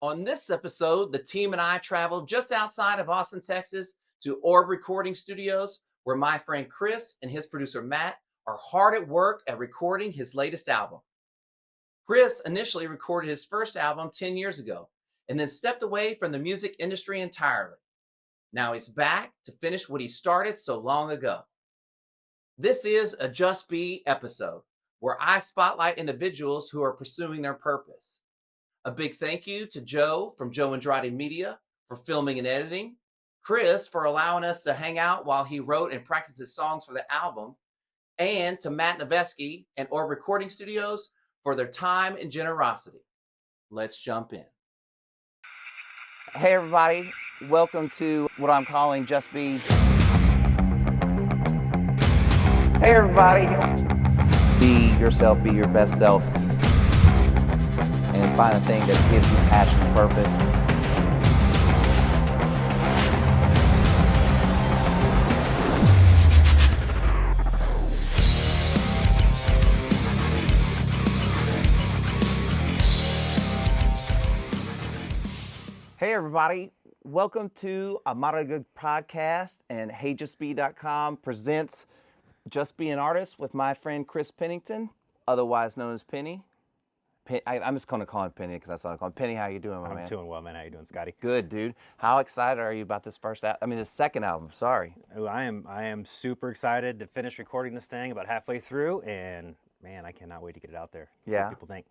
On this episode, the team and I traveled just outside of Austin, Texas to Orb Recording Studios, where my friend Chris and his producer Matt are hard at work at recording his latest album. Chris initially recorded his first album 10 years ago and then stepped away from the music industry entirely. Now he's back to finish what he started so long ago. This is a Just Be episode where I spotlight individuals who are pursuing their purpose. A big thank you to Joe from Joe Andrade Media for filming and editing, Chris for allowing us to hang out while he wrote and practiced his songs for the album, and to Matt Noveskey and Orb Recording Studios for their time and generosity. Let's jump in. Hey everybody, welcome to what I'm calling Just Be. Hey everybody, be yourself, be your best self, and find the thing that gives you passion and purpose. Hey everybody, welcome to a Modern Good Podcast, and HeyJustBe.com presents Just Be an Artist with my friend Chris Pennington, otherwise known as Penny. I'm just going to call him Penny because that's what I call him. Penny, how you doing, my man? I'm doing well, man. How you doing, Scotty? Good, dude. How excited are you about this the second album? Sorry. Oh, I am super excited to finish recording this thing about halfway through, and man, I cannot wait to get it out there. See what people think.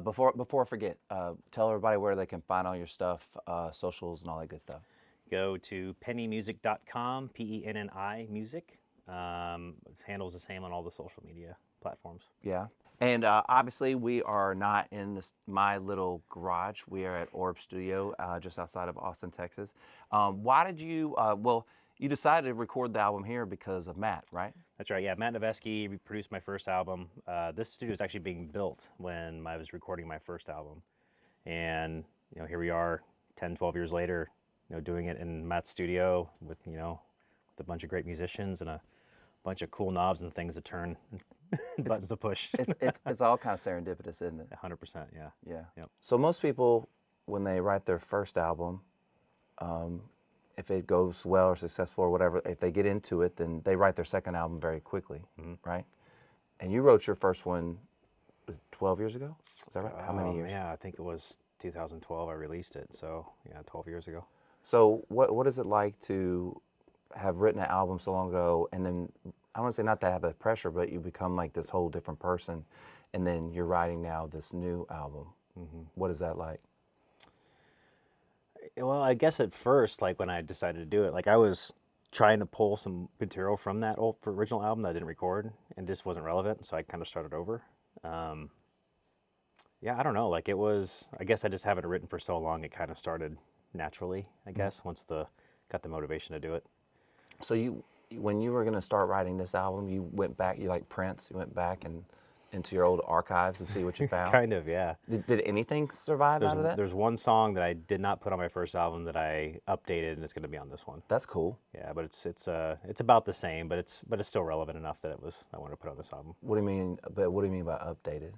Before I forget, tell everybody where they can find all your stuff, socials and all that good stuff. Go to pennymusic.com, Penni music. Its handle's the same on all the social media platforms. Yeah. And obviously, we are not in my little garage. We are at Orb Studio, just outside of Austin, Texas. Why did you, you decided to record the album here because of Matt, right? That's right, yeah. Matt Noveskey produced my first album. This studio was actually being built when I was recording my first album. And, here we are 10, 12 years later, doing it in Matt's studio with a bunch of great musicians and a bunch of cool knobs and things to turn, buttons to push. It's all kind of serendipitous, isn't it? 100%, yeah. Yeah. Yep. So most people, when they write their first album, if it goes well or successful or whatever, if they get into it, then they write their second album very quickly, right? And you wrote your first one, was it 12 years ago? Is that right? How many years? Yeah, I think it was 2012 I released it, so yeah, 12 years ago. So what is it like to have written an album so long ago, and then, I want to say not to have that pressure, but you become like this whole different person, and then you're writing now this new album. What is that like? Well, I guess at first, like when I decided to do it, like I was trying to pull some material from that original album that I didn't record and just wasn't relevant, so I kind of started over. Yeah, I don't know, like it was, I guess I just haven't written for so long, it kind of started naturally, I guess, once got the motivation to do it. So when you were going to start writing this album, you went back, you like Prince, you went back and into your old archives to see what you found? Kind of, yeah. Did anything survive out of that? There's one song that I did not put on my first album that I updated, and it's going to be on this one. That's cool. Yeah, but it's about the same, but it's still relevant enough that I wanted to put on this album. What do you mean? But what do you mean by updated?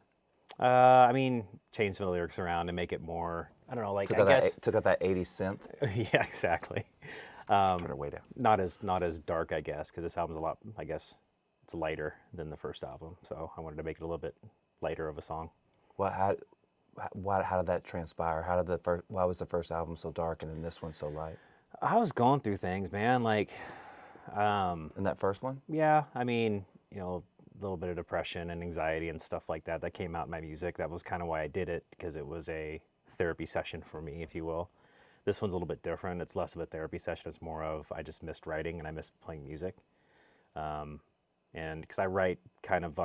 I mean, change some of the lyrics around and make it more, I don't know, like took out that 80s synth. Yeah, exactly. Turn it way down. Not as dark, I guess, because this album's a lot, I guess, it's lighter than the first album. So I wanted to make it a little bit lighter of a song. Well, how did that transpire? Why was the first album so dark and then this one so light? I was going through things, man. Like, in that first one? Yeah, I mean, a little bit of depression and anxiety and stuff like that. That came out in my music. That was kind of why I did it, because it was a therapy session for me, if you will. This one's a little bit different. It's less of a therapy session. It's more of I just missed writing and I missed playing music. And because I write kind of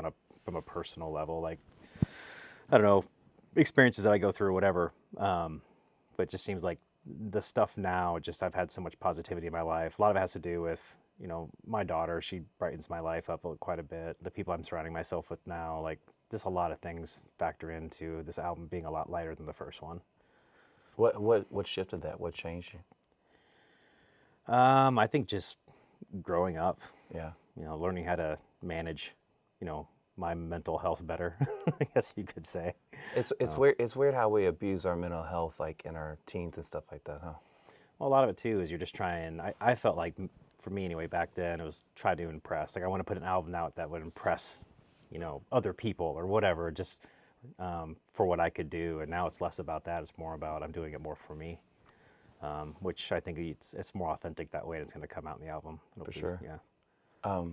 from a personal level, like, I don't know, experiences that I go through or whatever. But it just seems like the stuff now, I've had so much positivity in my life. A lot of it has to do with, my daughter. She brightens my life up quite a bit. The people I'm surrounding myself with now, like, just a lot of things factor into this album being a lot lighter than the first one. What shifted that? What changed you? I think just growing up. Yeah. Learning how to manage, my mental health better, I guess you could say. It's weird. It's weird how we abuse our mental health, like in our teens and stuff like that, huh? Well, a lot of it too is you're just trying. I felt like, for me anyway, back then it was try to impress. Like I want to put an album out that would impress, other people or whatever, just for what I could do. And now it's less about that. It's more about I'm doing it more for me, which I think it's more authentic that way. And it's going to come out in the album. For sure. Yeah.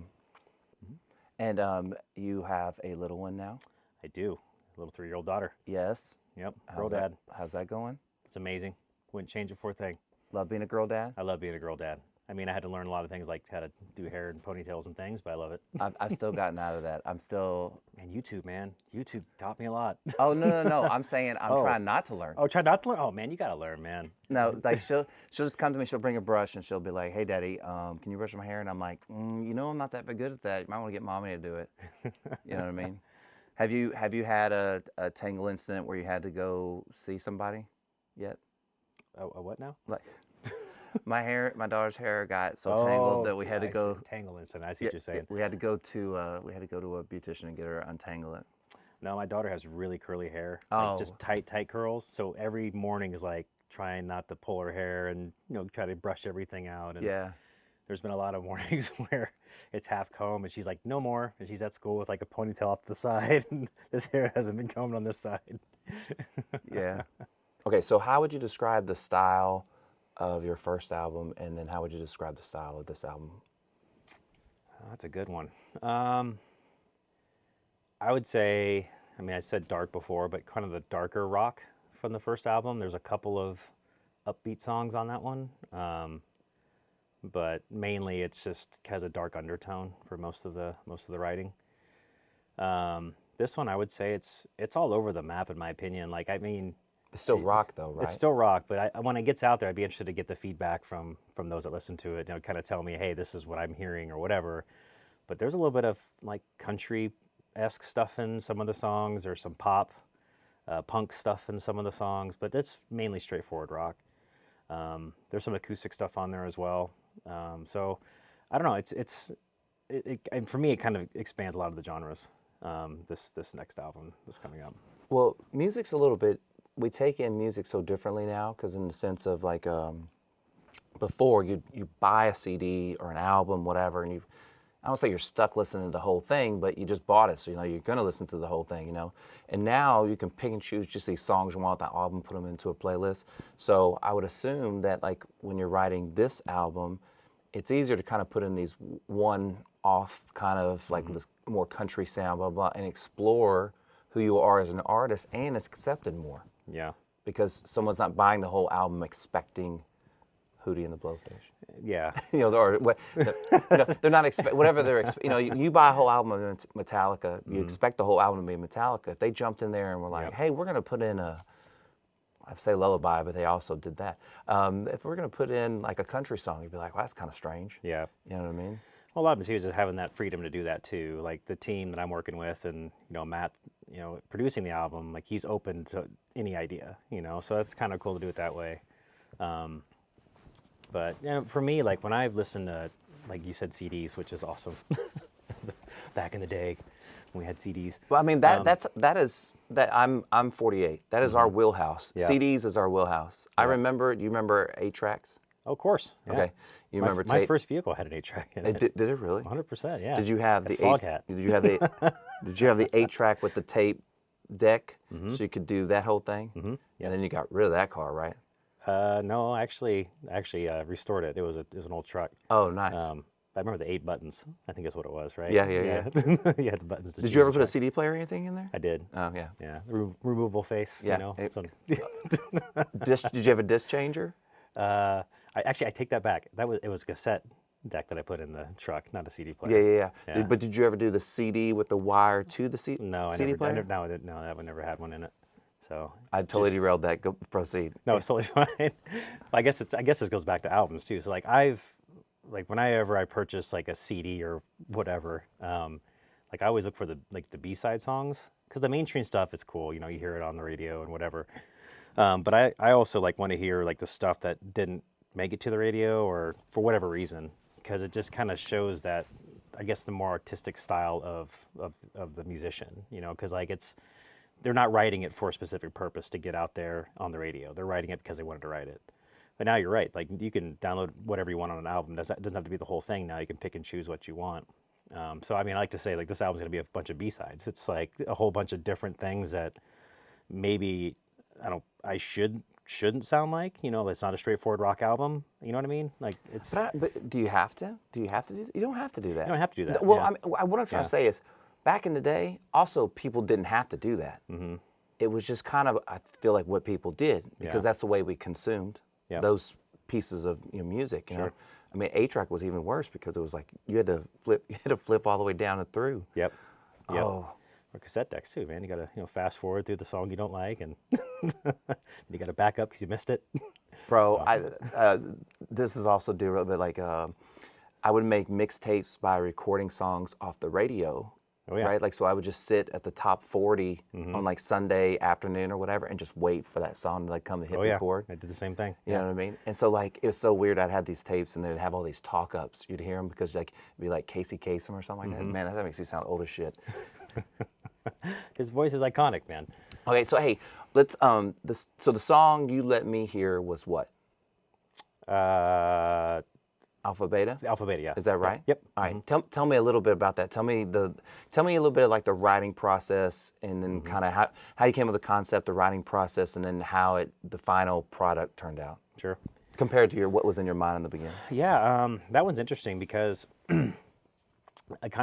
And you have a little one now? I do. A little 3-year-old daughter. Yes. Yep. Girl dad. How's that going? It's amazing. Wouldn't change it for a thing. Love being a girl dad? I love being a girl dad. I mean, I had to learn a lot of things like how to do hair and ponytails and things, but I love it. I've still gotten out of that. I'm still... And YouTube, man. YouTube taught me a lot. Oh, no. I'm saying I'm trying not to learn. Oh, try not to learn? Oh, man, you got to learn, man. No, like she'll just come to me, she'll bring a brush and she'll be like, hey, Daddy, can you brush my hair? And I'm like, I'm not that good at that. You might want to get Mommy to do it. You know what I mean? Have you had a tangle incident where you had to go see somebody yet? A what now? Like... My daughter's hair got so tangled that we had to go. Tangle incident. I see what you're saying. We had to go to a beautician and get her untangle it. No, my daughter has really curly hair. Oh. Like just tight curls. So every morning is like trying not to pull her hair and try to brush everything out. And yeah. There's been a lot of mornings where it's half comb and she's like, no more. And she's at school with like a ponytail off the side and this hair hasn't been combed on this side. Yeah. Okay, so how would you describe the style of your first album, and then how would you describe the style of this album? That's a good one. I would say, I said dark before, but kind of the darker rock from the first album. There's a couple of upbeat songs on that one, but mainly it's just has a dark undertone for most of the writing. This one, I would say it's all over the map in my opinion. It's still rock, though, right? It's still rock, but when it gets out there, I'd be interested to get the feedback from those that listen to it. Kind of tell me, hey, this is what I'm hearing or whatever. But there's a little bit of like country-esque stuff in some of the songs, or some pop, punk stuff in some of the songs. But it's mainly straightforward rock. There's some acoustic stuff on there as well. So I don't know. And for me, it kind of expands a lot of the genres. This next album that's coming up. Well, music's a little bit. We take in music so differently now, because in the sense of like before you buy a CD or an album, whatever, and I don't say you're stuck listening to the whole thing, but you just bought it, so you're gonna listen to the whole thing, And now you can pick and choose just these songs you want, that album, put them into a playlist. So I would assume that like when you're writing this album, it's easier to kind of put in these one-off kind of like this more country sound, blah blah, and explore who you are as an artist, and it's accepted more. Yeah. Because someone's not buying the whole album expecting Hootie and the Blowfish. Yeah. They're not whatever they're you buy a whole album of Metallica, you expect the whole album to be Metallica. If they jumped in there and were like, hey, we're going to put in I say Lullaby, but they also did that. If we're going to put in like a country song, you'd be like, well, that's kind of strange. Yeah. You know what I mean? Well, a lot of it is just having that freedom to do that too. Like the team that I'm working with, and Matt, producing the album, like he's open to any idea, So that's kind of cool to do it that way. But for me, like when I've listened to, like you said, CDs, which is awesome. Back in the day, when we had CDs. Well, I mean I'm 48. That is our wheelhouse. Yeah. CDs is our wheelhouse. Yeah. You remember 8-tracks? Oh, of course. Yeah. Okay. You remember my first vehicle had an 8-track in it. Did it really? 100%, yeah. Did you have the fog hat? Did you have the 8-track with the tape deck, so you could do that whole thing? Mm-hmm. Yeah. And then you got rid of that car, right? No, actually restored it. It was an old truck. Oh, nice. I remember the 8 buttons. I think that's what it was, right? Yeah. You had the buttons. Did you ever put a CD player or anything in there? I did. Oh, yeah. Yeah, removable face. Yeah. Did you have a disc changer? I take that back. It was a cassette deck that I put in the truck, not a CD player. Yeah. But did you ever do the CD with the wire to the CD player? No, that one never had one in it. So I totally derailed that. Go proceed. No, it's totally fine. I guess this goes back to albums too. So like whenever I purchase like a CD or whatever, like I always look for the B-side songs, because the mainstream stuff, it's cool. You hear it on the radio and whatever. But I also like want to hear like the stuff that didn't make it to the radio or for whatever reason, because it just kind of shows that I guess, the more artistic style of the musician, you know, because like they're not writing it for a specific purpose to get out there on the radio. They're writing it because they wanted to write it. But now you're right. Like you can download whatever you want on an album. Doesn't have to be the whole thing. Now you can pick and choose what you want. So I mean, I like to say like this album's gonna be a bunch of B-sides. It's like a whole bunch of different things that maybe I shouldn't sound like. You know, it's not a straightforward rock album. You know what I mean? Like it's. But do you have to? Do you have to do that? You don't have to do that. You don't have to do that. Well, yeah. I mean, what I'm trying to say is, back in the day, also people didn't have to do that. Mm-hmm. It was just kind of, I feel like, what people did because that's the way we consumed those pieces of music. You know, I mean, 8-track was even worse because it was like you had to flip all the way down and through. Yep. Oh. Or cassette decks too, man. You gotta fast forward through the song you don't like, and you gotta back up because you missed it. Bro, this is also do a little bit like I would make mixtapes by recording songs off the radio. Oh, yeah. Right? Like, so I would just sit at the top 40 on like Sunday afternoon or whatever and just wait for that song to like come to hit record. I did the same thing. You know what I mean? And so like, it was so weird. I'd have these tapes and they'd have all these talk ups. You'd hear them because like, it'd be like Casey Kasem or something like that. Man, that makes you sound old as shit. His voice is iconic, man. Okay, so hey, let's, so the song you let me hear was what? Alpha Beta? Alpha Beta, yeah. Is that right? Yep. All right. Tell me a little bit about that. Tell me a little bit of like the writing process, and then kind of how you came up with the concept, the writing process, and then how the final product turned out. Sure. Compared to what was in your mind in the beginning. Yeah, that one's interesting because I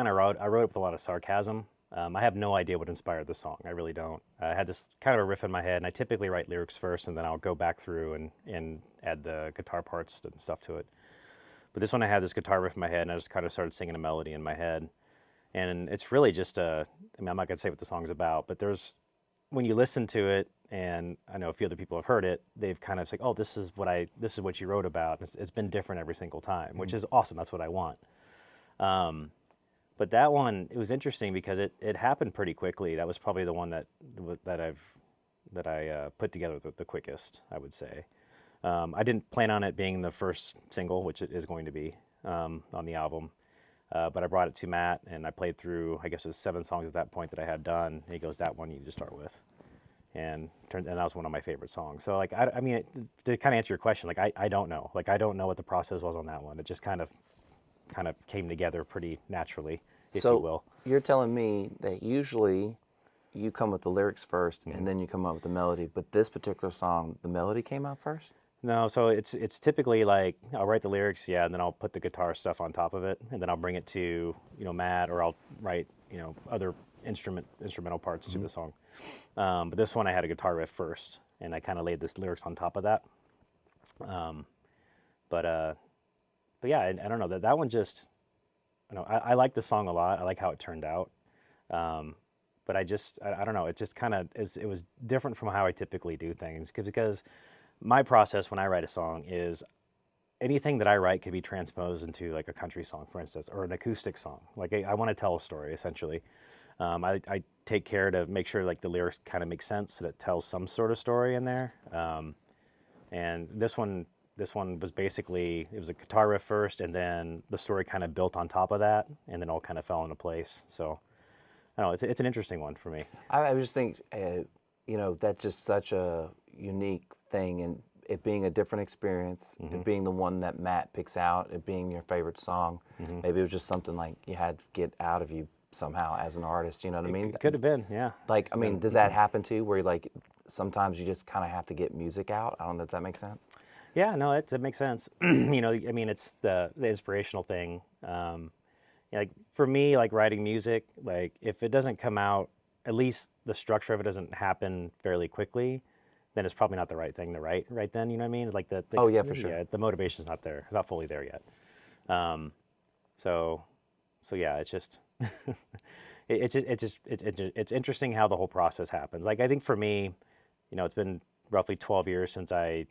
wrote it with a lot of sarcasm. I have no idea what inspired the song. I really don't. I had this kind of a riff in my head, and I typically write lyrics first, and then I'll go back through and add the guitar parts and stuff to it. But this one, I had this guitar riff in my head, and I just kind of started singing a melody in my head. And it's really just I mean, I'm not going to say what the song's about, but when you listen to it, and I know a few other people have heard it, they've kind of said, oh, this is what you wrote about. It's been different every single time, which is awesome. That's what I want. But that one, it was interesting because it happened pretty quickly. That was probably the one that I put together the quickest, I would say. I didn't plan on it being the first single, which it is going to be on the album. But I brought it to Matt, and I played through, I guess it was 7 songs at that point that I had done. And he goes, that one you need to start with. And that was one of my favorite songs. So, like, I mean, to kind of answer your question, like, I don't know. Like, I don't know what the process was on that one. It just kind of came together pretty naturally, if you will. So you're telling me that usually you come with the lyrics first, and then you come up with the melody. But this particular song, the melody came out first? No, so it's typically like I'll write the lyrics, and then I'll put the guitar stuff on top of it, and then I'll bring it to Matt, or I'll write other instrumental parts to the song. But this one I had a guitar riff first, and I kind of laid this lyrics on top of that. But yeah, I don't know that one just I like the song a lot. I like how it turned out. But I don't know. It just kind of it was different from how I typically do things because my process when I write a song is anything that I write could be transposed into like a country song, for instance, or an acoustic song. Like I want to tell a story, essentially. I take care to make sure like the lyrics kind of make sense, that it tells some sort of story in there. And this one was basically, it was a guitar riff first, and then the story kind of built on top of that, and then all kind of fell into place. So I don't know, it's an interesting one for me. I just think, that's just such a unique thing, and it being a different experience, it being the one that Matt picks out, it being your favorite song. Maybe it was just something like you had to get out of you somehow as an artist, you know what I mean? It could have been, yeah. Like, I mean, does that happen to you where like sometimes you just kind of have to get music out? I don't know if that makes sense. Yeah, no, it makes sense. I mean, it's the inspirational thing. Like for me, like writing music, like if it doesn't come out, at least the structure of it doesn't happen fairly quickly, then it's probably not the right thing to write right then. You know what I mean? Like oh yeah, for sure. Yeah, the motivation's not there. It's not fully there yet. So yeah, it's just it's interesting how the whole process happens. Like I think for me, it's been roughly 12 years since I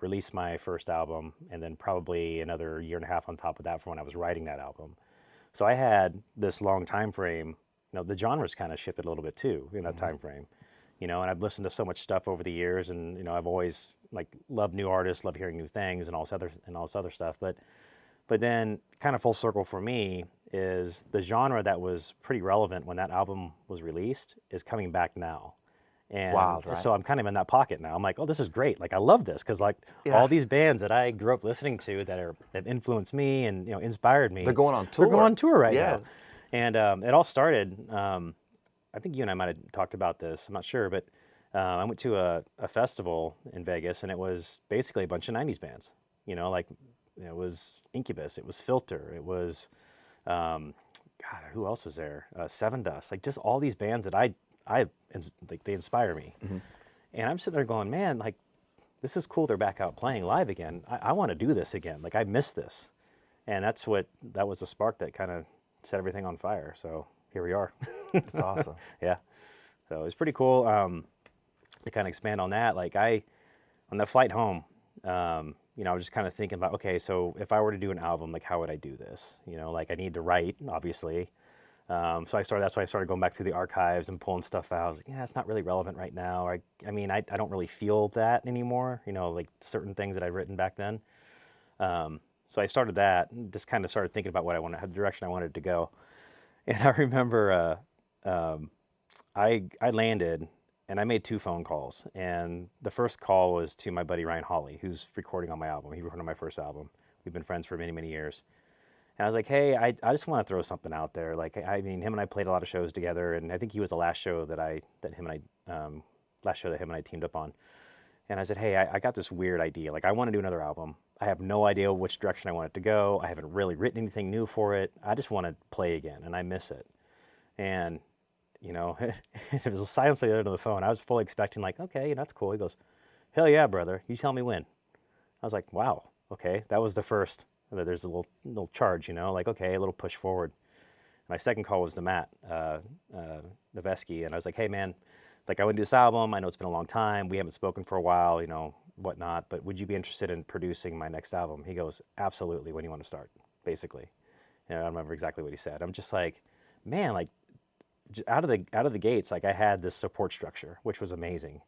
released my first album, and then probably another year and a half on top of that for when I was writing that album. So I had this long time frame. The genres kind of shifted a little bit too in that time frame. And I've listened to so much stuff over the years, and I've always like loved new artists, love hearing new things, and all this other stuff. But then kind of full circle for me is the genre that was pretty relevant when that album was released is coming back now. And Wild, right? so I'm kind of in that pocket now. I'm like, oh, this is great. Like, I love this because like all these bands that I grew up listening to that have influenced me and inspired me. They're going on tour. They're going on tour right now. And it all started. I think you and I might have talked about this. I'm not sure, but I went to a festival in Vegas, and it was basically a bunch of '90s bands. Like it was Incubus, it was Filter, it was God, who else was there? Seven Dust, like just all these bands that I like, they inspire me. And I'm sitting there going, man, like this is cool. They're back out playing live again. I want to do this again. Like I miss this, and that was the spark that kind of set everything on fire. So here we are. That's awesome. Yeah. So it was pretty cool. To kind of expand on that, like on the flight home, I was just kind of thinking about, okay, so if I were to do an album, like how would I do this? Like I need to write, obviously. That's why I started going back through the archives and pulling stuff out. I was like, yeah, it's not really relevant right now. I don't really feel that anymore, like certain things that I've written back then. So I started that and just kind of started thinking about the direction I wanted to go. And I remember I landed and I made 2 phone calls. And the first call was to my buddy Ryan Hawley, who's recording on my album. He recorded on my first album. We've been friends for many, many years. And I was like, hey, I just want to throw something out there. Like, him and I played a lot of shows together, and I think he was the last show that him and I teamed up on. And I said, hey, I got this weird idea. Like, I want to do another album. I have no idea which direction I want it to go. I haven't really written anything new for it. I just want to play again, and I miss it. And, it was a silence on the other end of the phone. I was fully expecting, like, okay, that's cool. He goes, hell yeah, brother. You tell me when. I was like, wow, okay. That was the first. There's a little charge, like, okay, a little push forward. My second call was to Matt Noveskey, and I was like, hey, man, like I want to do this album. I know it's been a long time. We haven't spoken for a while, whatnot, but would you be interested in producing my next album? He goes, absolutely. When do you want to start? Basically. I don't remember exactly what he said. I'm just like, man, like out of the gates, like I had this support structure, which was amazing.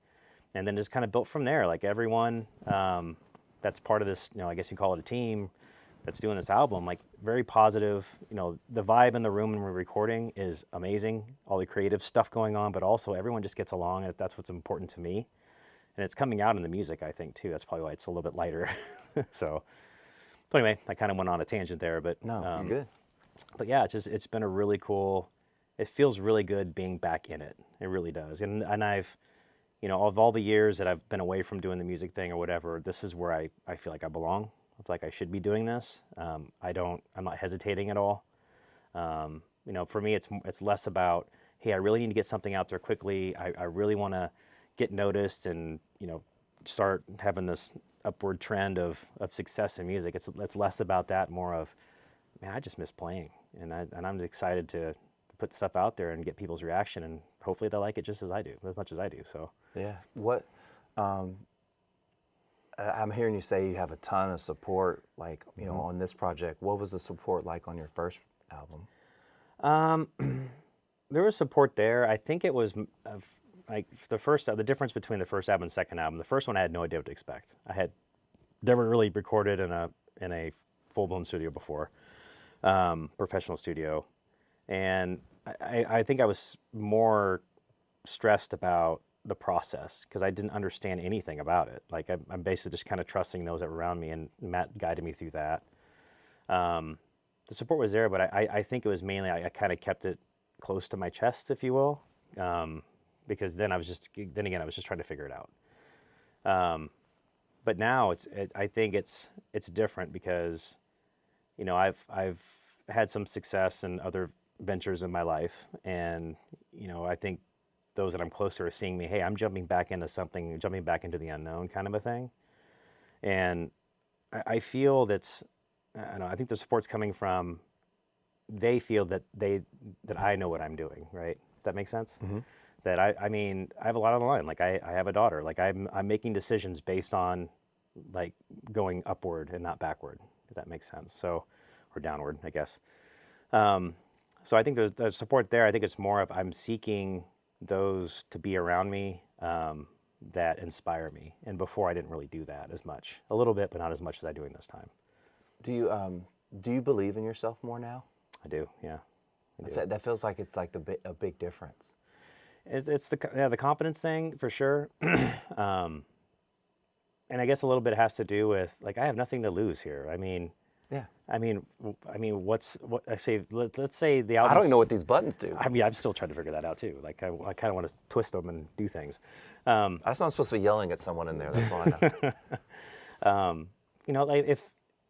And then just kind of built from there. Like everyone that's part of this, I guess you call it a team, that's doing this album, like very positive. The vibe in the room when we're recording is amazing. All the creative stuff going on, but also everyone just gets along, and that's what's important to me. And it's coming out in the music, I think, too. That's probably why it's a little bit lighter. So anyway, I kind of went on a tangent there, but no, you're good. But yeah, it's been a really cool. It feels really good being back in it. It really does. And I've, of all the years that I've been away from doing the music thing or whatever, this is where I feel like I belong. I feel like I should be doing this. I'm not hesitating at all. For me, it's less about, hey, I really need to get something out there quickly. I really want to get noticed and, start having this upward trend of success in music. It's less about that, more of, man, I just miss playing. And I'm excited to put stuff out there and get people's reaction, and hopefully they like it just as much as I do. So yeah, what I'm hearing you say you have a ton of support, like on this project. What was the support like on your first album? There was support there. I think it was like the difference between the first album and the second album. The first one I had no idea what to expect. I had never really recorded in a full-blown studio before, professional studio, and I think I was more stressed about the process because I didn't understand anything about it. Like I'm basically just kind of trusting those that were around me, and Matt guided me through that. The support was there, but I think it was mainly I kind of kept it close to my chest, if you will, because then I was just trying to figure it out. But now I think it's different because, I've had some success in other ventures in my life, and I think those that I'm closer are seeing me, hey, I'm jumping back into something, jumping back into the unknown kind of a thing. And I feel I think the support's coming from, they feel that I know what I'm doing, right? Does that make sense? Mm-hmm. That I have a lot on the line. Like I have a daughter. Like I'm making decisions based on like going upward and not backward, if that makes sense. So, or downward, I guess. So I think there's support there. I think it's more of I'm seeking those to be around me that inspire me. And before I didn't really do that as much. A little bit, but not as much as I'm doing this time. Do you believe in yourself more now? I do, yeah. I do. That feels like it's like a big difference. It's the confidence thing for sure. And I guess a little bit has to do with, like, I have nothing to lose here. I mean, Yeah. what I say? Let's say the album. I don't even know what these buttons do. I mean, I'm still trying to figure that out too. Like, I kind of want to twist them and do things. I just know I'm supposed to be yelling at someone in there. That's all I know. You know, like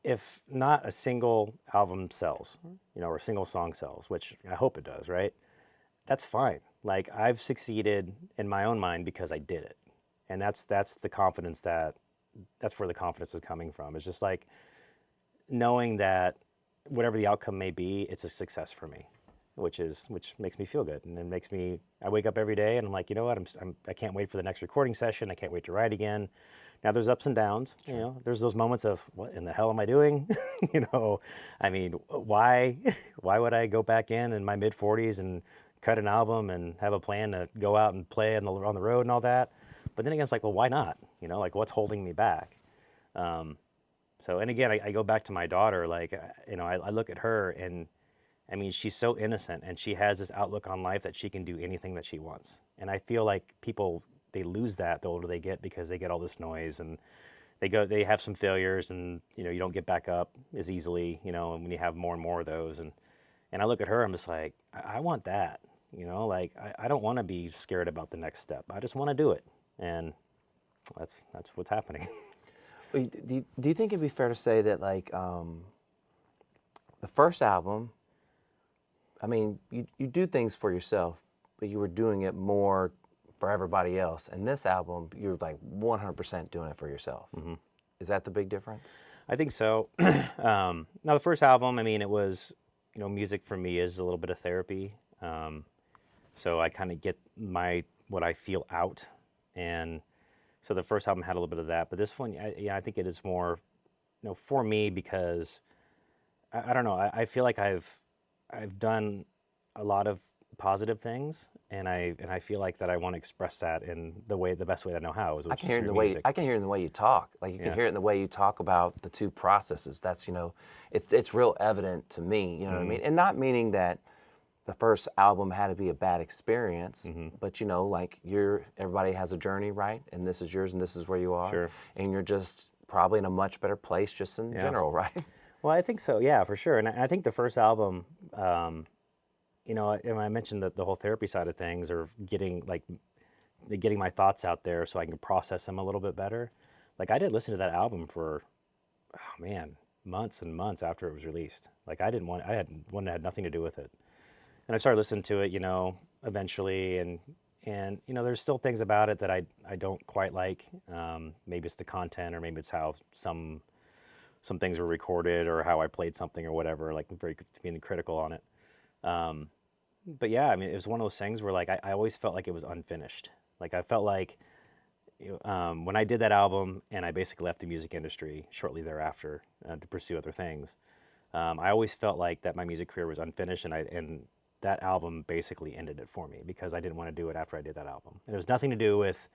if not a single album sells, you know, or a single song sells, which I hope it does, right? That's fine. Like, I've succeeded in my own mind because I did it, and that's the confidence that's where the confidence is coming from. It's just like knowing that whatever the outcome may be, it's a success for me, which makes me feel good, and it makes me. I wake up every day and I'm like, you know what? I can't wait for the next recording session. I can't wait to write again. Now there's ups and downs. Sure. You know, there's those moments of what in the hell am I doing? You know, I mean, why would I go back in my mid 40s and cut an album and have a plan to go out and play on the road and all that? But then again, it's like, well, why not? You know, like, what's holding me back? So, and again, I go back to my daughter. Like, you know, I look at her, and I mean, she's so innocent, and she has this outlook on life that she can do anything that she wants. And I feel like people, they lose that the older they get, because they get all this noise, and they have some failures, and, you know, you don't get back up as easily, you know, and when you have more and more of those. And I look at her, I'm just like, I want that, you know, like, I don't want to be scared about the next step. I just want to do it. And that's what's happening. Do you think it'd be fair to say that, like, the first album, I mean, you do things for yourself, but you were doing it more for everybody else. And this album, you're like 100% doing it for yourself. Mm-hmm. Is that the big difference? I think so. Now, the first album, I mean, it was, you know, music for me is a little bit of therapy. So I kind of get what I feel out. And so the first album had a little bit of that, but this one, I think it is more, you know, for me, because I don't know. I feel like I've done a lot of positive things, and I feel like that I want to express that in the best way that I know how. I can hear it in the way I can hear it in the way you talk. Like, you can hear it in the way you talk about the two processes. That's, you know, it's real evident to me. You know what I mean? And not meaning that the first album had to be a bad experience, but, you know, like, everybody has a journey, right? And this is yours, and this is where you are. Sure. And you're just probably in a much better place just in general, right? Well, I think so, yeah, for sure. And I think the first album, you know, and I mentioned the whole therapy side of things, or getting my thoughts out there so I can process them a little bit better. Like, I did listen to that album for, oh man, months and months after it was released. Like, I had one that had nothing to do with it. And I started listening to it, you know, eventually, and you know, there's still things about it that I don't quite like. Maybe it's the content, or maybe it's how some things were recorded, or how I played something, or whatever. Like, I'm very being critical on it. But yeah, I mean, it was one of those things where, like, I always felt like it was unfinished. Like, I felt like, when I did that album, and I basically left the music industry shortly thereafter to pursue other things, I always felt like that my music career was unfinished, and that album basically ended it for me, because I didn't want to do it after I did that album. And it was nothing to do with,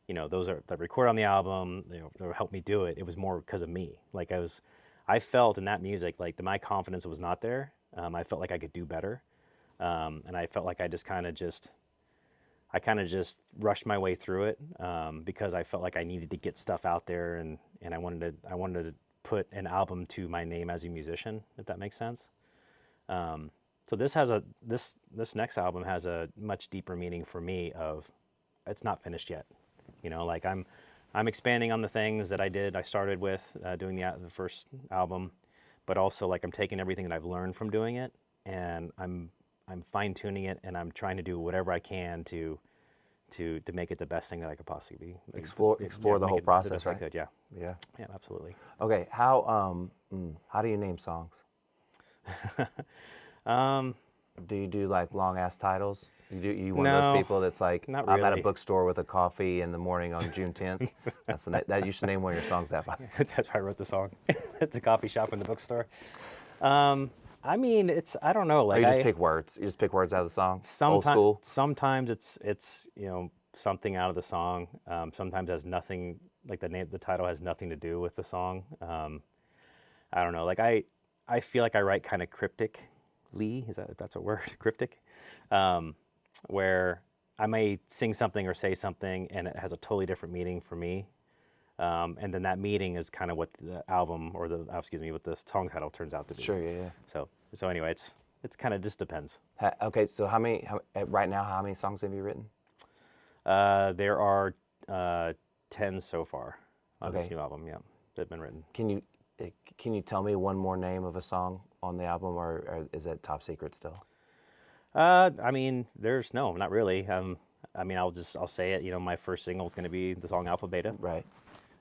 you know, those that record on the album, you know, that helped me do it. It was more because of me. Like, I felt in that music, like, my confidence was not there. I felt like I could do better. And I felt like I kind of just rushed my way through it, because I felt like I needed to get stuff out there, and I wanted to put an album to my name as a musician, if that makes sense. So this next album has a much deeper meaning for me of, it's not finished yet. You know, like, I'm expanding on the things that I started with doing the first album, but also, like, I'm taking everything that I've learned from doing it, and I'm fine tuning it, and I'm trying to do whatever I can to make it the best thing that I could possibly be. Explore the whole process, right? I could, yeah. Yeah. Yeah, absolutely. Okay, how do you name songs? Do you do, like, long ass titles? You one of those people that's like, not really. I'm at a bookstore with a coffee in the morning on June 10th. That you should name one of your songs that by. That's why I wrote the song. At the coffee shop in the bookstore. I mean, I don't know. Like, you just pick words. You just pick words out of the song. Old school. Sometimes it's you know, something out of the song. Sometimes it has nothing, like, the title has nothing to do with the song. I don't know. Like, I feel like I write kind of cryptic is that, if that's a word, cryptic, where I may sing something or say something and it has a totally different meaning for me. And then that meaning is kind of what the album or what the song title turns out to be. Sure, yeah. So anyway, it's kind of just depends. Okay, so right now, how many songs have you written? There are 10 so far on this new album, yeah, that have been written. Can you tell me one more name of a song on the album, or is that top secret still? I mean, not really. I mean, I'll say it. You know, my first single is going to be the song Alpha Beta. Right.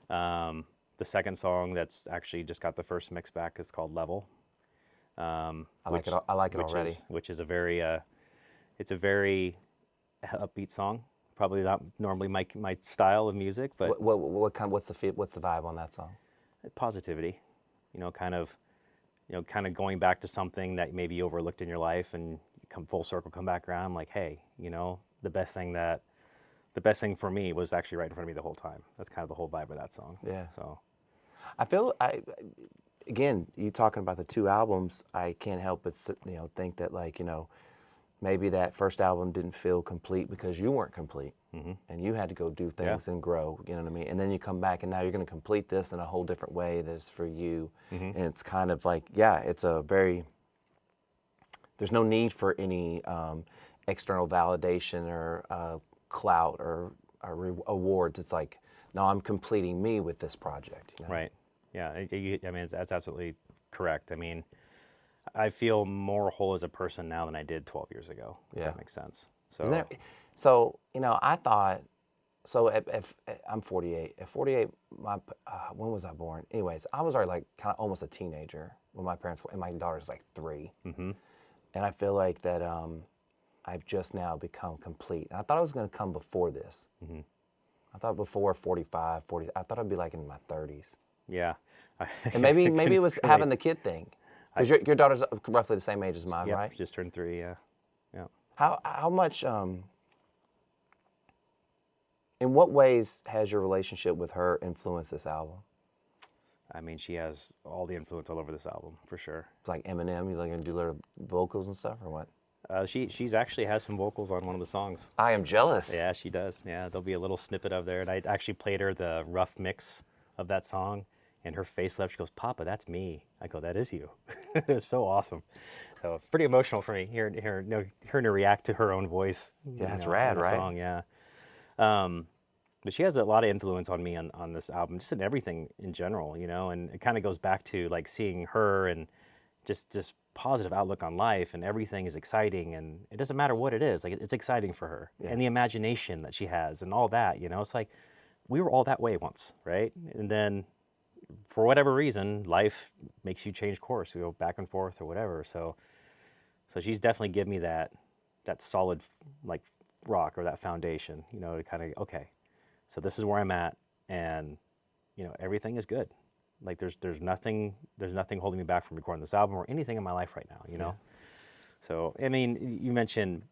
The second song that's actually just got the first mix back is called Level. I like it already. Which is a very upbeat song. Probably not normally my style of music, but what's the vibe on that song? Positivity. Kind of going back to something that maybe you overlooked in your life, and come full circle, come back around. Like, hey, the best thing for me was actually right in front of me the whole time. That's kind of the whole vibe of that song. Yeah. So, again, you talking about the two albums, I can't help but think that maybe that first album didn't feel complete because you weren't complete, and you had to go do things and grow. You know what I mean? And then you come back, and now you're going to complete this in a whole different way that's for you. And it's kind of like, it's a very. There's no need for any external validation or clout or awards. It's like, no, I'm completing me with this project. Right. Yeah. I mean, that's absolutely correct. I mean, I feel more whole as a person now than I did 12 years ago. Yeah. If that makes sense. So, I thought, I'm 48. At 48, when was I born? Anyways, I was already kind of almost a teenager when my parents were, and my daughter's like 3. And I feel like that I've just now become complete. And I thought I was going to come before this. I thought before 45, 40, I thought I'd be like in my 30s. Yeah. And maybe it was having the kid thing. Because your daughter's roughly the same age as mine, right? Just turned 3, yeah. How much, in what ways has your relationship with her influenced this album? I mean, she has all the influence all over this album, for sure. Like Eminem, you going to do little vocals and stuff, or what? She's actually has some vocals on one of the songs. I am jealous. Yeah, she does. Yeah, there'll be a little snippet of there. And I actually played her the rough mix of that song, and her face lit up. She goes, "Papa, that's me." I go, "That is you." It was so awesome. So pretty emotional for me, hearing her react to her own voice. Yeah, that's rad, right? Song, yeah. But she has a lot of influence on me on this album, just in everything in general, and it kind of goes back to like seeing her and just this positive outlook on life, and everything is exciting, and it doesn't matter what it is, like it's exciting for her, and the imagination that she has and all that, it's like we were all that way once, right? And then for whatever reason, life makes you change course, you go back and forth or whatever. So she's definitely given me that solid like rock or that foundation, to kind of, okay, so this is where I'm at, and everything is good. Like there's nothing holding me back from recording this album or anything in my life right now, Yeah. So I mean, you mentioned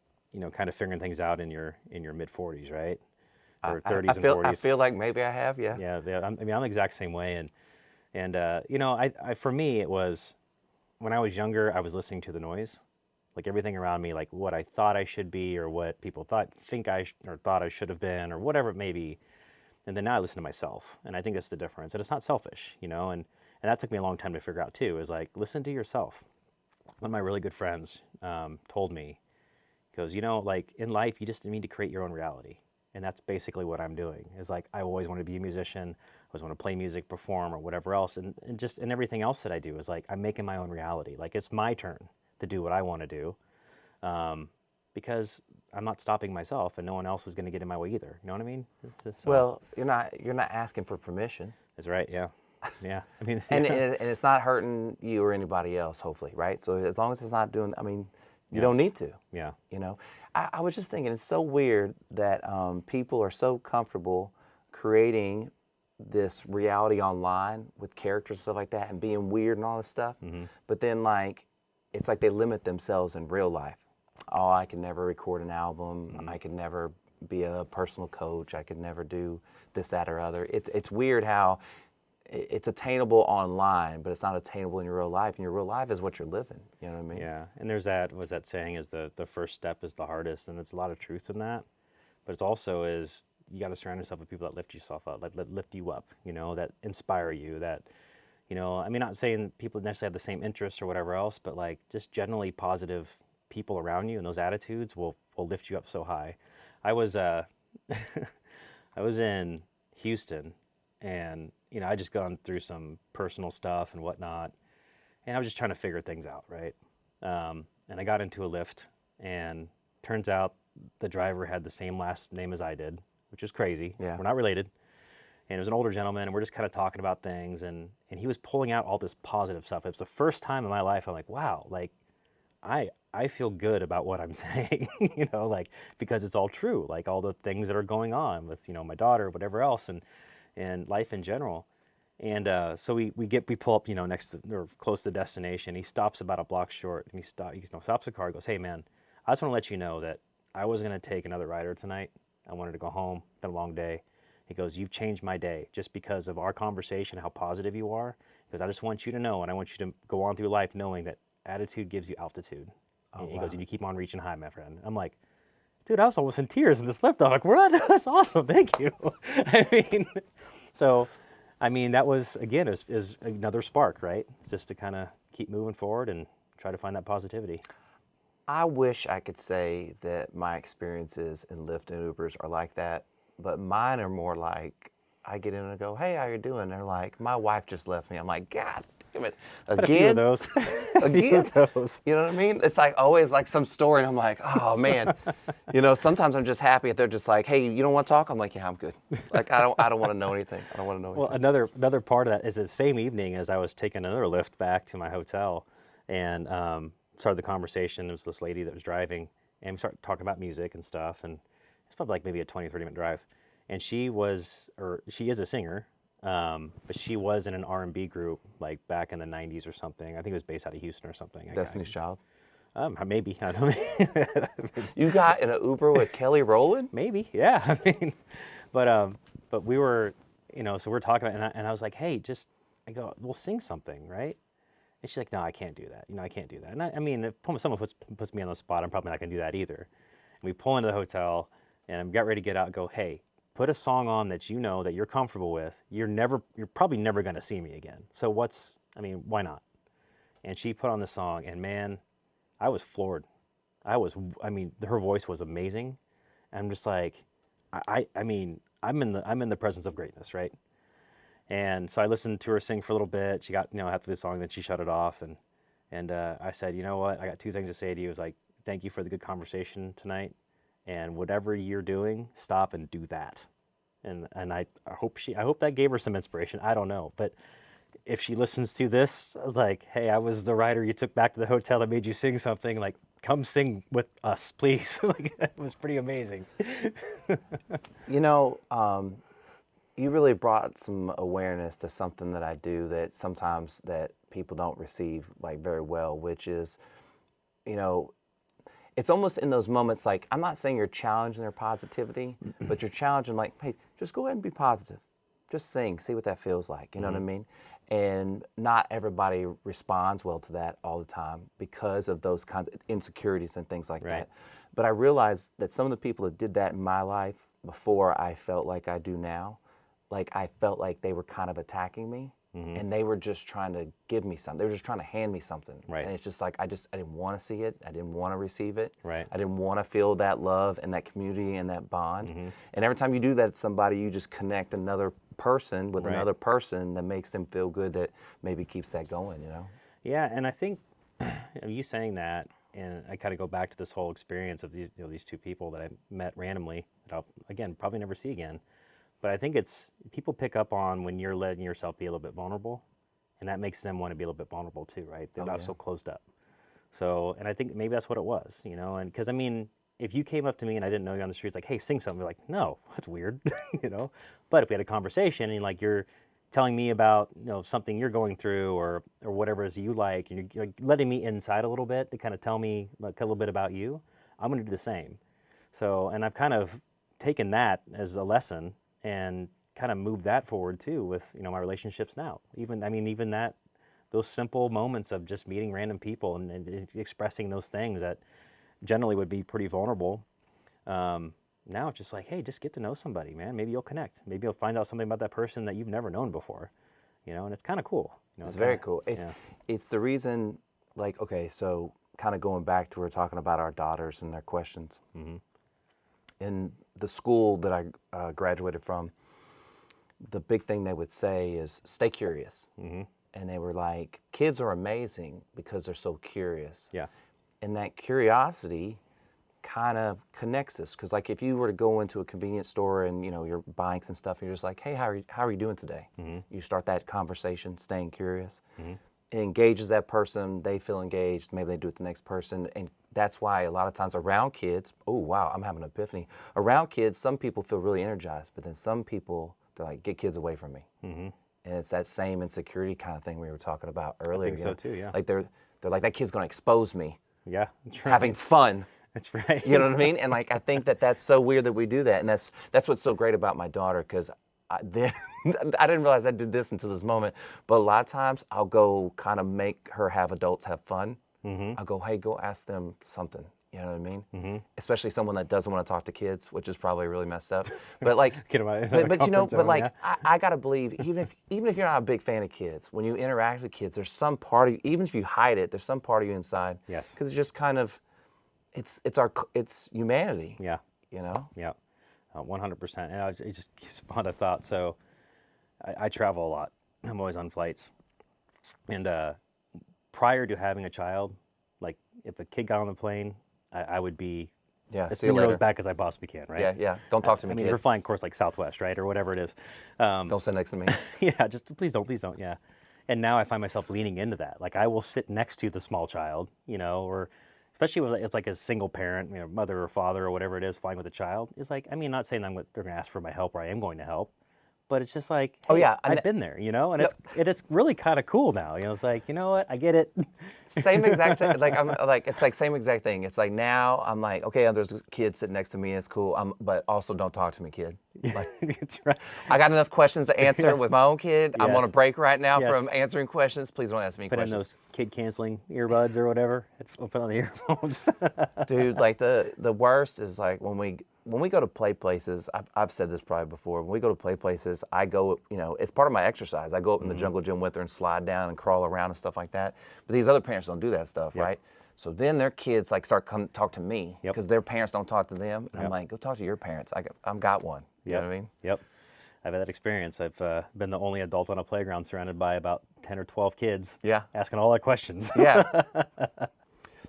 kind of figuring things out in your mid 40s, right? Or 30s and 40s. I feel like maybe I have, yeah. Yeah, I'm the exact same way, and I for me it was when I was younger, I was listening to the noise, like everything around me, like what I thought I should be or what people thought I should have been or whatever it may be. And then now I listen to myself, and I think that's the difference. And it's not selfish, and that took me a long time to figure out too, is like, listen to yourself. One of my really good friends told me, he goes, like in life, you just need to create your own reality. And that's basically what I'm doing, is like, I always want to be a musician. I always want to play music, perform, or whatever else. And everything else that I do is like, I'm making my own reality. Like it's my turn to do what I want to do. Because I'm not stopping myself, and no one else is going to get in my way either. You know what I mean? So, well, you're not asking for permission. That's right. Yeah. I mean, and it's not hurting you or anybody else, hopefully, right? So as long as it's not doing, I mean, you don't need to. Yeah. I was just thinking, it's so weird that people are so comfortable creating this reality online with characters and stuff like that, and being weird and all this stuff. But then it's like they limit themselves in real life. Oh, I could never record an album. I could never be a personal coach. I could never do this, that, or other. It's weird how it's attainable online, but it's not attainable in your real life. And your real life is what you're living. You know what I mean? Yeah, and there's that, what's that saying, is the first step is the hardest, and there's a lot of truth in that. But it's also is you got to surround yourself with people that lift yourself up, that lift you up, you know, that inspire you, that, you know, I mean, not saying people necessarily have the same interests or whatever else, but like just generally positive people around you and those attitudes will lift you up so high. I was I was in Houston, and you know, I just gone through some personal stuff and whatnot, and I was just trying to figure things out, right? And I got into a lift, and turns out the driver had the same last name as I did, which is crazy. Yeah. We're not related. And it was an older gentleman, and we're just kind of talking about things, and he was pulling out all this positive stuff. It was the first time in my life I'm like, wow, like I feel good about what I'm saying, you know, like, because it's all true, like all the things that are going on with, you know, my daughter, whatever else, and life in general. And so we pull up, you know, next to, or close to the destination. He stops about a block short, and he stops the car and goes, hey man, I just want to let you know that I wasn't going to take another rider tonight. I wanted to go home. It's been a long day. He goes, you've changed my day just because of our conversation, how positive you are. Because I just want you to know, and I want you to go on through life knowing that attitude gives you altitude. Oh, And he wow. goes, and you keep on reaching high, my friend. I'm like, dude, I was almost in tears in this lift. I'm like, what? That's awesome. Thank you. I mean, so, I mean, that was, again, is another spark, right? Just to kind of keep moving forward and try to find that positivity. I wish I could say that my experiences in Lyft and Ubers are like that, but mine are more like I get in and go, hey, how you doing? They're like, my wife just left me. I'm like, God damn it. But a few of those. Again? Those. You know what I mean? It's like always like some story, and I'm like, oh man. You know, sometimes I'm just happy if they're just like, hey, you don't want to talk? I'm like, yeah, I'm good. Like I don't want to know anything. I don't want to know anything. Well, another part of that is the same evening as I was taking another lift back to my hotel, and started the conversation. There was this lady that was driving, and we started talking about music and stuff, and it's probably like maybe a 20, 30-minute drive. And she is a singer, but she was in an R&B group like back in the 90s or something. I think it was based out of Houston or something. Destiny's Child. Maybe. I don't know. You got in an Uber with Kelly Rowland? Maybe, yeah. I mean, but we were, you know, so we're talking about, and I was like, hey, I go, we'll sing something, right? And she's like, no, I can't do that. You know, I can't do that. And I mean, if someone puts me on the spot, I'm probably not going to do that either. And we pull into the hotel, and I'm getting ready to get out and go, hey, put a song on that you know that you're comfortable with. You're probably never going to see me again. So why not? And she put on the song, and man, I was floored. Her voice was amazing. And I'm just like, I mean, I'm in the presence of greatness, right? And so I listened to her sing for a little bit. She got, you know, after the song, then she shut it off. And I said, you know what? I got two things to say to you. It was like, thank you for the good conversation tonight. And whatever you're doing, stop and do that. And I hope that gave her some inspiration. I don't know. But if she listens to this, I was like, hey, I was the rider you took back to the hotel that made you sing something. Like, come sing with us, please. Like, it was pretty amazing. You know, you really brought some awareness to something that I do that sometimes that people don't receive like very well, which is, you know, it's almost in those moments like, I'm not saying you're challenging their positivity, but you're challenging like, hey, just go ahead and be positive. Just sing, see what that feels like. You know what I mean? And not everybody responds well to that all the time because of those kinds of insecurities and things like that. But I realized that some of the people that did that in my life before I felt like I do now, like I felt like they were kind of attacking me, and they were just trying to give me something. They were just trying to hand me something. Right. And it's just like I didn't want to see it. I didn't want to receive it. Right. I didn't want to feel that love and that community and that bond. And every time you do that to somebody, you just connect another person with another person that makes them feel good, that maybe keeps that going, you know? Yeah, and I think you saying that, and I kind of go back to this whole experience of these two people that I met randomly that I'll, again, probably never see again. But I think it's, people pick up on when you're letting yourself be a little bit vulnerable, and that makes them want to be a little bit vulnerable too, right? They're not so closed up. So, and I think maybe that's what it was, you know? And because, I mean, if you came up to me and I didn't know you on the streets, like, hey, sing something, you're like, no, that's weird, you know? But if we had a conversation and like you're telling me about, you know, something you're going through or whatever it is you like, and you're letting me inside a little bit to kind of tell me like a little bit about you, I'm going to do the same. So, and I've kind of taken that as a lesson and kind of moved that forward too with, you know, my relationships now. Even that, those simple moments of just meeting random people and expressing those things that generally would be pretty vulnerable. Now it's just like, hey, just get to know somebody, man. Maybe you'll connect. Maybe you'll find out something about that person that you've never known before, you know, and it's kind of cool. You know, it's very cool. It's the reason, like, okay, so kind of going back to, we're talking about our daughters and their questions. Mm-hmm. In the school that I graduated from, the big thing they would say is stay curious. Mm-hmm. And they were like, kids are amazing because they're so curious. Yeah. And that curiosity kind of connects us, because like if you were to go into a convenience store and, you know, you're buying some stuff and you're just like, hey, how are you doing today? Mm-hmm. You start that conversation, staying curious. Mm-hmm. It engages that person, they feel engaged, maybe they do it the next person. And that's why a lot of times around kids, oh wow, I'm having an epiphany. Around kids, some people feel really energized, but then some people, they're like, get kids away from me. Mm-hmm. And it's that same insecurity kind of thing we were talking about earlier. I think so too, yeah. Like they're like, that kid's gonna expose me. Yeah, that's right. Having fun. That's right. You know what I mean? And like, I think that's so weird that we do that. And that's what's so great about my daughter, because I didn't realize I did this until this moment, but a lot of times I'll go kind of make her have adults have fun. Mm-hmm. I'll go, hey, go ask them something. You know what I mean? Mm-hmm. Especially someone that doesn't want to talk to kids, which is probably really messed up. But like, Get 'em out of but the you know, comfort but zone, like, yeah. I gotta believe, even if you're not a big fan of kids, when you interact with kids, there's some part of you, even if you hide it, there's some part of you inside. Yes. Because it's just kind of, it's humanity. Yeah. You know? Yeah. 100%. And it just spawned a thought. So I travel a lot. I'm always on flights. And prior to having a child, like if a kid got on the plane, I would be as see you many rows later. back as I possibly can, right? Yeah. Don't talk to me, I mean, kid. we're flying, of course, like Southwest, right, or whatever it is. Don't sit next to me. Yeah, just please don't, yeah. And now I find myself leaning into that. Like I will sit next to the small child, you know, or especially when it's like a single parent, you know, mother or father or whatever it is, flying with a child. It's like, I mean, not saying they're going to ask for my help or I am going to help, but it's just like, hey, Oh, yeah, and I've been there, you know, and it's really kind of cool now. You know, it's like, you know what, I get it. Same exact thing. Like I'm like, it's like same exact thing. It's like now I'm like, okay, there's a kid sitting next to me, and it's cool. But also don't talk to me, kid. Like, That's right. I got enough questions to answer Yes. with my own kid. I'm on a Yes. break right now Yes. from answering questions. Please don't ask me Put in questions. those kid canceling earbuds or whatever. Put on the earphones. Dude, like the worst is like when we go to play places. I've said this probably before. When we go to play places, I go, you know, it's part of my exercise. I go up in the jungle gym with her and slide down and crawl around and stuff like that. But these other parents don't do that stuff, Yep. right? So then their kids like start come talk to me Yep. because their parents don't talk to them. And I'm Yep. like, go talk to your parents. I've got one. You know what I mean? Yep. I've had that experience. I've been the only adult on a playground surrounded by about 10 or 12 kids. Yeah. Asking all their questions. Yeah.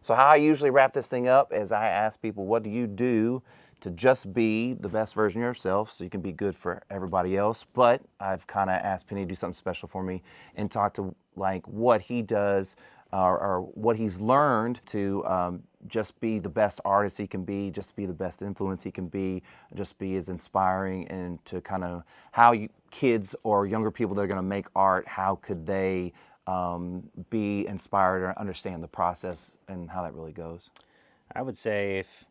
So how I usually wrap this thing up is I ask people, what do you do to just be the best version of yourself so you can be good for everybody else? But I've kind of asked Penny to do something special for me and talk to like what he does or what he's learned to just be the best artist he can be, just be the best influence he can be, just be as inspiring, and to kind of how kids or younger people that are going to make art, how could they be inspired or understand the process and how that really goes? I would say if,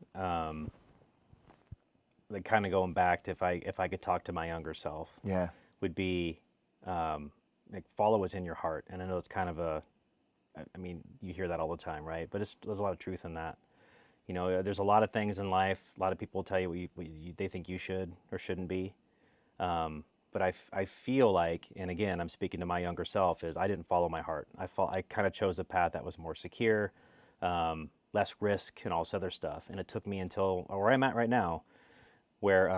like kind of going back to if I could talk to my younger self, Yeah. would be like follow what's in your heart. And I know it's kind of I mean, you hear that all the time, right? But there's a lot of truth in that. You know, there's a lot of things in life. A lot of people will tell you what they think you should or shouldn't be. But I feel like, and again, I'm speaking to my younger self, is I didn't follow my heart. I kind of chose a path that was more secure, less risk, and all this other stuff. And it took me until where I'm at right now, where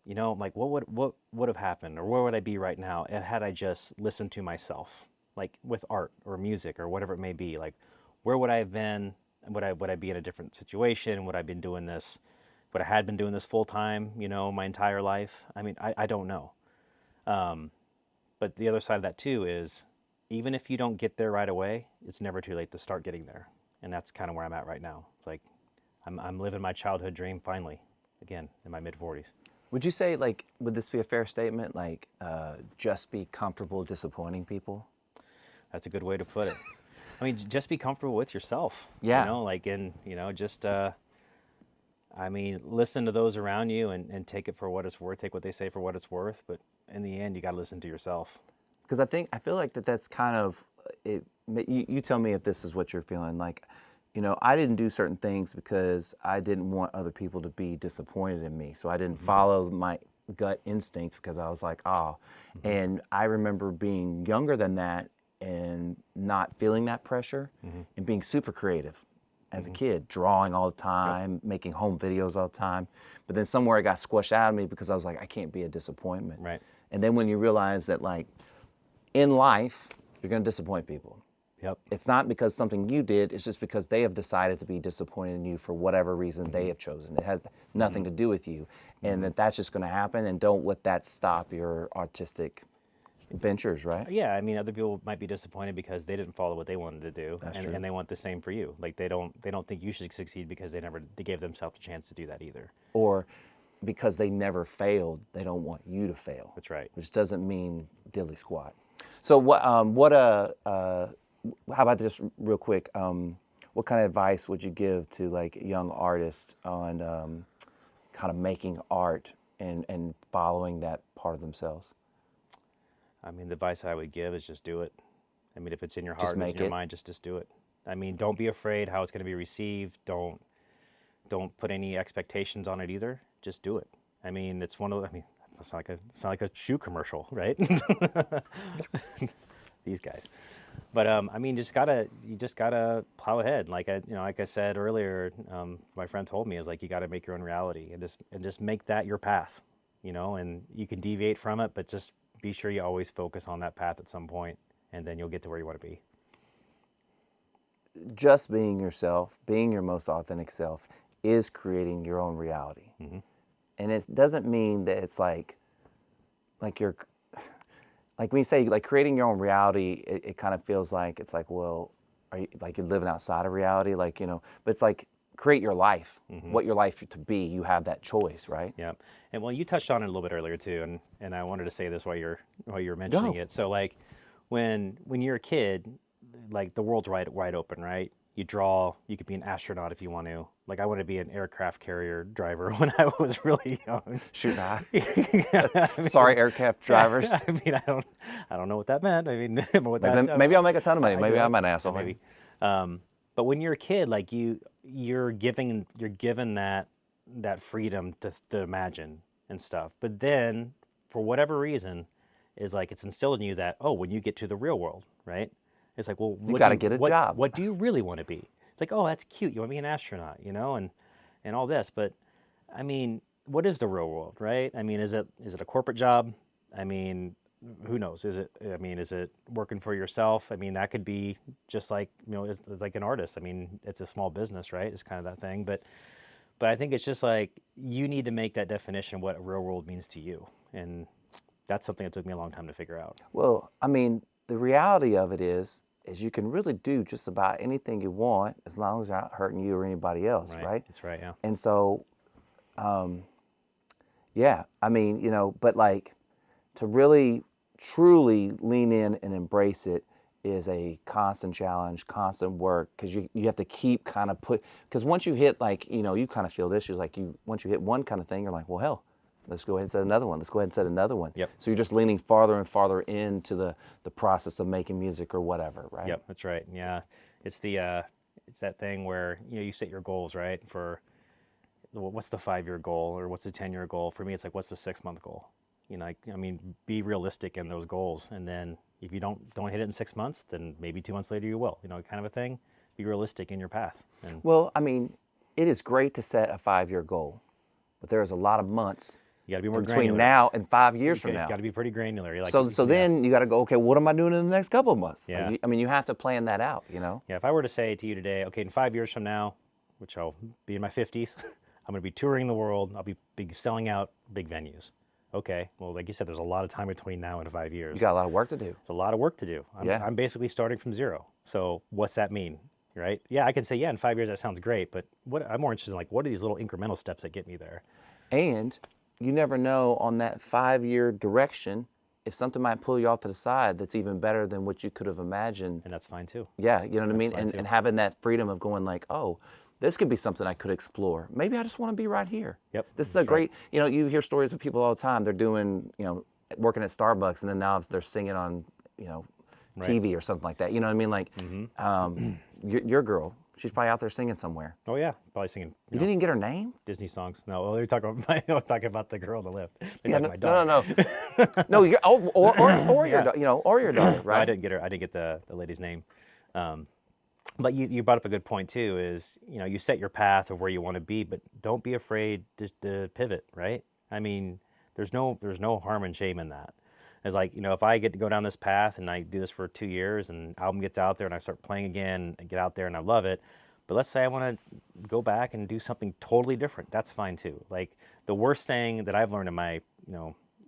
you know, like what would have happened, or where would I be right now had I just listened to myself, like with art or music or whatever it may be. Like, where would I have been? Would I be in a different situation? Would I been doing this? Would I had been doing this full time, you know, my entire life? I mean, I don't know. But the other side of that too is, even if you don't get there right away, it's never too late to start getting there. And that's kind of where I'm at right now. It's like I'm living my childhood dream finally, again, in my mid-40s. Would you say, like, would this be a fair statement, like, just be comfortable disappointing people? That's a good way to put it. I mean, just be comfortable with yourself. Yeah. You know, like, and, you know, just, I mean, listen to those around you and take it for what it's worth. Take what they say for what it's worth. But in the end, you got to listen to yourself. Because I feel like that's kind of it. You tell me if this is what you're feeling like. I didn't do certain things because I didn't want other people to be disappointed in me. So I didn't follow my gut instinct because I was like, oh. And I remember being younger than that and not feeling that pressure and being super creative as a kid, drawing all the time, making home videos all the time. But then somewhere it got squished out of me because I was like, I can't be a disappointment. Right. And then when you realize that, like, in life, you're going to disappoint people. Yep. It's not because something you did, it's just because they have decided to be disappointed in you for whatever reason they have chosen. It has nothing to do with you. And that's just going to happen, and don't let that stop your artistic ventures, right? Yeah, I mean, other people might be disappointed because they didn't follow what they wanted to do, and they want the same for you. Like they don't think you should succeed because they gave themselves a chance to do that either. Or because they never failed, they don't want you to fail. That's right. Which doesn't mean dilly squat. So how about this real quick? What kind of advice would you give to like young artists on kind of making art and following that part of themselves? I mean, the advice I would give is just do it. I mean, if it's in your heart, Just it's in your mind, just do it. I mean, don't be afraid how it's going to be received. Don't put any expectations on it either. Just do it. I mean, it's not like a shoe commercial, right? These guys. But I mean, you just gotta plow ahead. Like I said earlier, my friend told me is like you got to make your own reality and just make that your path. And you can deviate from it, but just be sure you always focus on that path at some point, and then you'll get to where you want to be. Just being yourself, being your most authentic self, is creating your own reality. And it doesn't mean that it's like you're, like when you say like creating your own reality, it kind of feels like it's like, well, are you like you're living outside of reality, like, but it's like create your life, what your life to be. You have that choice, right? Yeah, and well, you touched on it a little bit earlier too, and I wanted to say this while you're mentioning it. So like when you're a kid, like the world's wide open, right? You draw, you could be an astronaut if you want to. Like I wanted to be an aircraft carrier driver when I was really young. Shoot, I mean, sorry, aircraft drivers. I mean, I don't know what that meant. I mean, maybe I'll make a ton of money. Maybe I'm an asshole. Maybe. But when you're a kid, like you're given that freedom to imagine and stuff. But then, for whatever reason, is like it's instilled in you that when you get to the real world, right? It's like, well, you got to get a job. What do you really want to be? It's like, oh, that's cute. You want to be an astronaut, and all this. But I mean, what is the real world, right? I mean, is it a corporate job? I mean, who knows? Is it working for yourself? I mean, that could be just like, it's like an artist. I mean, it's a small business, right? It's kind of that thing. But I think it's just like you need to make that definition of what real world means to you, and that's something that took me a long time to figure out. Well, I mean, the reality of it is you can really do just about anything you want as long as you're not hurting you or anybody else, right? That's right, yeah. And so, yeah, I mean, but like to really, truly lean in and embrace it is a constant challenge, constant work, because you have to keep kind of because once you hit like, you kind of feel this, you're like, once you hit one kind of thing, you're like, well, hell, let's go ahead and set another one. Let's go ahead and set another one. Yep. So you're just leaning farther and farther into the process of making music or whatever, right? Yep, that's right. Yeah, it's that thing where you set your goals, right? For what's the 5-year goal or what's the 10-year goal? For me, it's like what's the 6-month goal? I mean, be realistic in those goals, and then if you don't hit it in 6 months, then maybe 2 months later you will. Kind of a thing. Be realistic in your path. Well, I mean, it is great to set a 5-year goal, but there's a lot of months. You got to be more between granular. now and 5 years from now. You got to be pretty granular. So then you got to go, okay, what am I doing in the next couple of months? Yeah. Like, I mean, you have to plan that out, Yeah, if I were to say to you today, okay, in 5 years from now, which I'll be in my 50s, I'm going to be touring the world. I'll be selling out big venues. Okay, well, like you said, there's a lot of time between now and 5 years. You got a lot of work to do. It's a lot of work to do. I'm basically starting from zero. So what's that mean, right? Yeah, I can say, in 5 years that sounds great, but I'm more interested in like, what are these little incremental steps that get me there? And you never know on that 5-year direction if something might pull you off to the side that's even better than what you could have imagined. And that's fine too. Yeah, you know what I mean? Fine And having that freedom of going like, oh, this could be something I could explore. Maybe I just want to be right here. Yep. This is a great, you hear stories of people all the time. They're doing, working at Starbucks, and then now they're singing on, TV or something like that. You know what I mean? Like, your girl, she's probably out there singing somewhere. Oh yeah, probably singing. You didn't even get her name? Disney songs. No, well, they're talking about the girl on the left. Yeah, my dog. No. Or your daughter, right? No, I didn't get her. I didn't get the lady's name. But you brought up a good point too. Is you set your path of where you want to be, but don't be afraid to pivot. Right? I mean, there's no harm and shame in that. It's like, if I get to go down this path and I do this for 2 years and album gets out there and I start playing again and get out there and I love it, but let's say I want to go back and do something totally different. That's fine too. Like the worst thing that I've learned in my,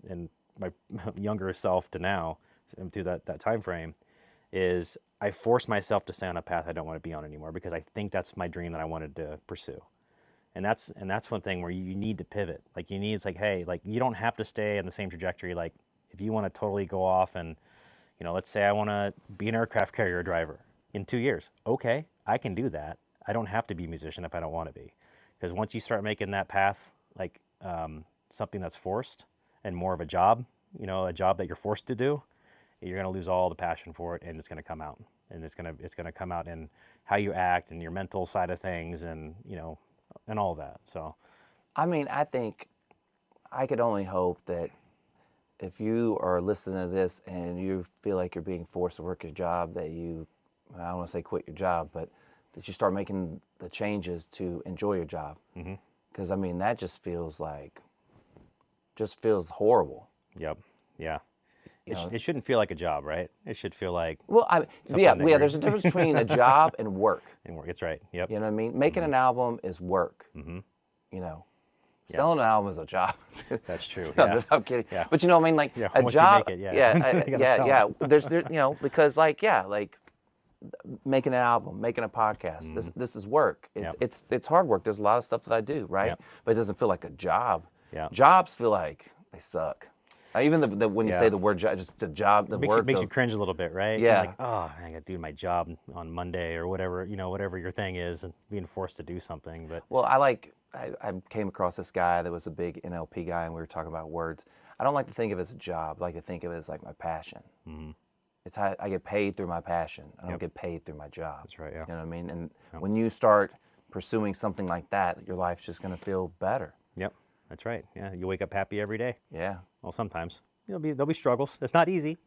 in my younger self to now, through that time frame, is I force myself to stay on a path I don't want to be on anymore because I think that's my dream that I wanted to pursue. And that's one thing where you need to pivot. Like it's like, hey, like you don't have to stay on the same trajectory. Like if you want to totally go off and, let's say I want to be an aircraft carrier driver in 2 years. Okay, I can do that. I don't have to be a musician if I don't want to be. Because once you start making that path like something that's forced and more of a job, a job that you're forced to do, you're going to lose all the passion for it, and it's going to come out. And it's going to come out in how you act and your mental side of things, and and all of that. So, I mean, I think I could only hope that if you are listening to this and you feel like you're being forced to work your job, that I don't want to say quit your job, but that you start making the changes to enjoy your job. Because, I mean, that just feels horrible. Yep. Yeah. It shouldn't feel like a job, right? It should feel like there's a difference between a job and work. And work, it's right. Yep. You know what I mean? Making an album is work. Selling an album is a job. That's true. No, Yeah. I'm kidding. Yeah. But a once job. You make it, There's because like making an album, making a podcast. This is work. It's hard work. There's a lot of stuff that I do, right? Yep. But it doesn't feel like a job. Yeah. Jobs feel like they suck. Even when you say the word job, just the job, the word makes you cringe a little bit, right? Yeah. Like, oh, I got to do my job on Monday or whatever, whatever your thing is, and being forced to do something. But well, I came across this guy that was a big NLP guy, and we were talking about words. I don't like to think of it as a job. I like to think of it as like my passion. It's how I get paid through my passion. I don't get paid through my job. That's right. Yeah. You know what I mean? And when you start pursuing something like that, your life's just going to feel better. Yep. That's right. Yeah. You wake up happy every day. Yeah. Well, sometimes there'll be struggles. It's not easy,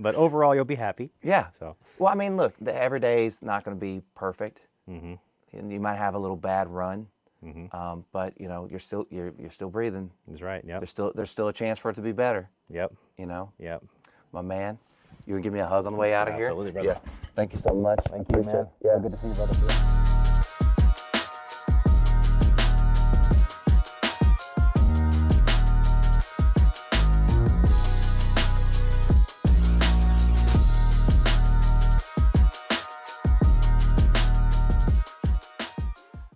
but overall you'll be happy. Yeah. So. Well, I mean, look, the everyday's not going to be perfect. And you might have a little bad run. But you're still breathing. That's right. Yeah. There's still a chance for it to be better. Yep. Yep. My man, you can give me a hug on the way out of here. Absolutely, brother. Yeah. Thank you so much. Thank you, man. Yeah. Good to see you, brother.